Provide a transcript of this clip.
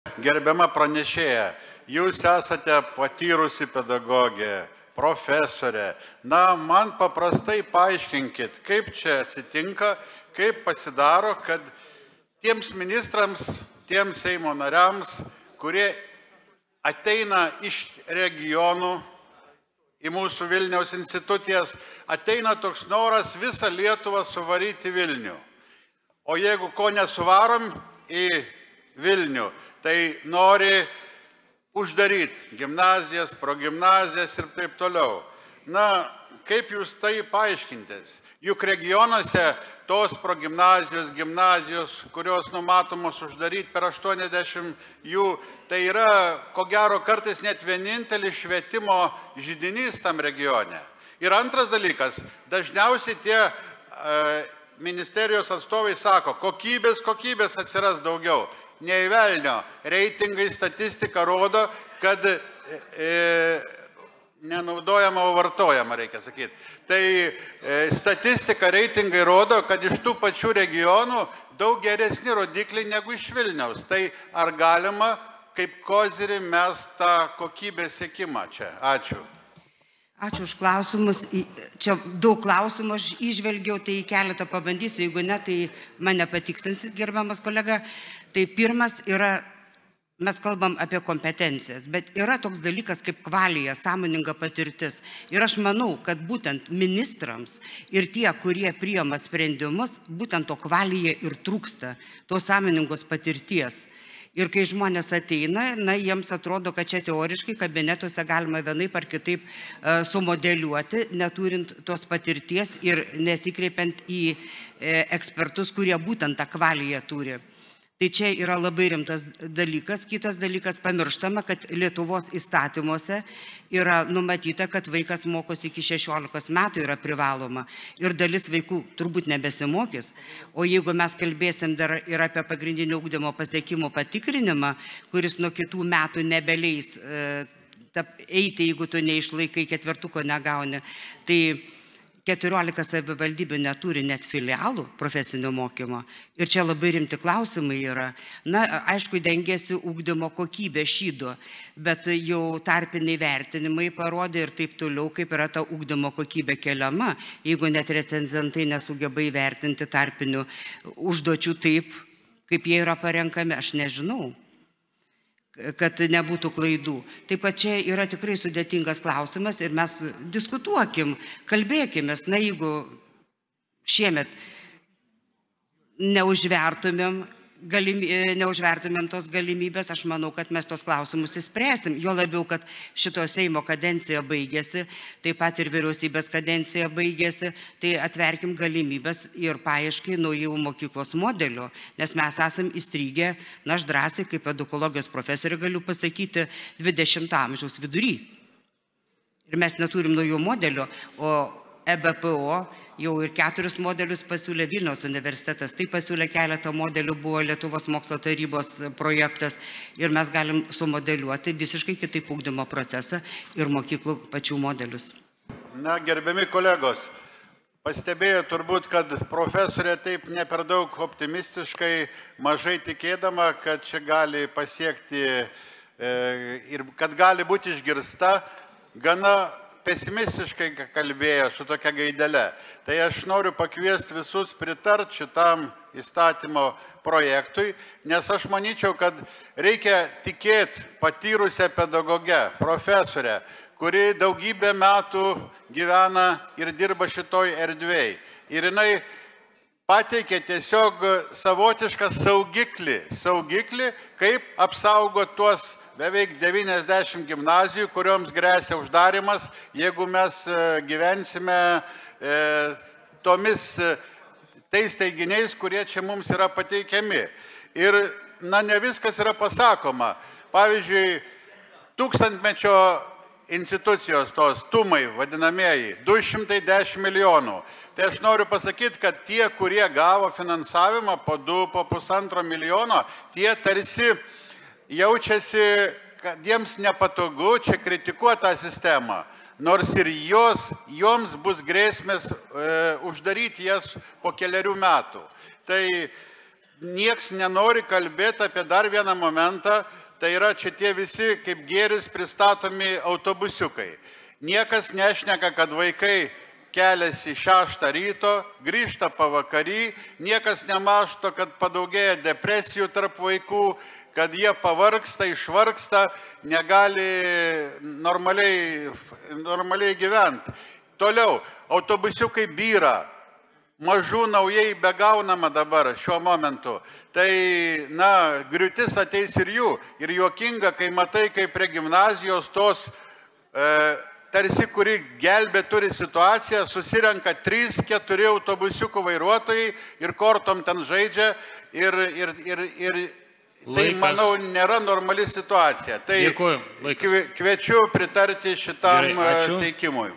Gerbiama pranešėja, jūs esate patyrusi pedagogė, profesorė. Na, man paprastai paaiškinkit, kaip čia atsitinka, kaip pasidaro, kad tiems ministrams, tiems Seimo nariams, kurie ateina iš regionų į mūsų Vilniaus institucijas, ateina toks noras visą Lietuvą suvaryti Vilnių. O jeigu ko nesuvarom į Vilnių, tai nori uždaryti gimnazijas, progimnazijas ir taip toliau. Na, kaip jūs tai paaiškintės? Juk regionuose tos progimnazijos, gimnazijos, kurios numatomos uždaryti per 80 jų, tai yra, ko gero, kartais net vienintelis švietimo židinys tam regione. Ir antras dalykas, dažniausiai tie ministerijos atstovai sako, kokybės atsiras daugiau. Nei velnio, reitingai, statistika rodo, kad nenaudojama, o vartojama, reikia sakyti. Tai statistika, reitingai rodo, kad iš tų pačių regionų daug geresni rodikliai negu iš Vilniaus. Tai ar galima kaip kozirį mes tą kokybės siekimą čia? Ačiū. Ačiū už klausimus. Čia daug klausimų aš įžvelgiau, tai keletą pabandysiu, jeigu ne, tai mane patikslinsit, gerbiamas kolega. Tai pirmas yra, mes kalbam apie kompetencijas, bet yra toks dalykas kaip kvalija, sąmoninga patirtis. Ir aš manau, kad būtent ministrams ir tie, kurie priima sprendimus, būtent to kvalija ir trūksta, tos sąmoningos patirties. Ir kai žmonės ateina, na, jiems atrodo, kad čia teoriškai kabinetuose galima vienaip ar kitaip sumodeliuoti, neturint tos patirties ir nesikreipiant į ekspertus, kurie būtent tą kvaliją turi. Tai čia yra labai rimtas dalykas. Kitas dalykas, pamirštama, kad Lietuvos įstatymuose yra numatyta, kad vaikas mokosi iki 16 metų, yra privaloma. Ir dalis vaikų turbūt nebesimokys. O jeigu mes kalbėsim dar ir apie pagrindinio ugdymo pasiekimų patikrinimą, kuris nuo kitų metų nebeleis eiti, jeigu tu neišlaikai, ketvertuko negauni, tai 14 savivaldybių neturi net filialų profesinio mokymo. Ir čia labai rimti klausimai yra. Na, aišku, dengiasi ugdymo kokybė šydo, bet jau tarpiniai vertinimai parodė ir taip toliau, kaip yra ta ugdymo kokybė keliama, jeigu net recenzentai nesugeba įvertinti tarpinių užduočių taip, kaip jie yra parenkami, aš nežinau, kad nebūtų klaidų. Taip pat čia yra tikrai sudėtingas klausimas ir mes diskutuokim, kalbėkime, na, jeigu šiemet neužvertumėm tos galimybės, aš manau, kad mes tos klausimus įspręsim. Jo labiau, kad šito Seimo kadencija baigėsi, taip pat ir vyriausybės kadencija baigėsi, tai atverkim galimybės ir paieškai naujų mokyklos modelio, nes mes esam įstrigę, na, aš drąsiai kaip edukologijos profesorė galiu pasakyti, 20 amžiaus vidury. Ir mes neturim naujų modelio, o EBPO jau ir 4 modelius pasiūlė Vilniaus universitetas, tai pasiūlė keletą modelių, buvo Lietuvos mokslo tarybos projektas ir mes galim sumodeliuoti visiškai kitaip ugdymo procesą ir mokyklų pačių modelius. Na, gerbiami kolegos, pastebėjo turbūt, kad profesorė taip ne per daug optimistiškai, mažai tikėdama, kad čia gali pasiekti ir kad gali būti išgirsta, gana pesimistiškai kalbėjo su tokia gaidele. Tai aš noriu pakviesti visus pritart šitam įstatymo projektui, nes aš manyčiau, kad reikia tikėti patyrusią pedagogę, profesorę, kuri daugybę metų gyvena ir dirba šitoj erdvėj. Ir jinai pateikė tiesiog savotišką saugiklį, kaip apsaugoti tuos beveik 90 gimnazijų, kurioms gresia uždarimas, jeigu mes gyvensime tais teiginiais, kurie čia mums yra pateikiami. Ir, na, ne viskas yra pasakoma. Pavyzdžiui, tūkstantmečio institucijos, tos TUMai vadinamieji, 210 milijonų. Tai aš noriu pasakyti, kad tie, kurie gavo finansavimą po 2, po 1,5 milijono, tie tarsi jaučiasi, kad jiems nepatogu čia kritikuoti tą sistemą, nors ir joms bus grėsmės uždaryti jas po 4 metų. Tai nieks nenori kalbėti apie dar vieną momentą, tai yra čia tie visi kaip gėris pristatomi autobusiukai. Niekas nešneka, kad vaikai keliasi 6 ryto, grįžta pavakarį, niekas nemašto, kad padaugėja depresijų tarp vaikų, kad jie pavargsta, išvargsta, negali normaliai gyventi. Toliau, autobusiukai byra, mažų naujai begaunama dabar šiuo momentu. Tai, griūtis ateis ir jų. Ir juokinga, kai matai, kaip prie gimnazijos tos tarsi, kuri gelbė turi situaciją, susirenka 3-4 autobusiukų vairuotojai ir kortom ten žaidžia ir tai, manau, nėra normali situacija. Tai kviečiu pritarti šitam teikimui.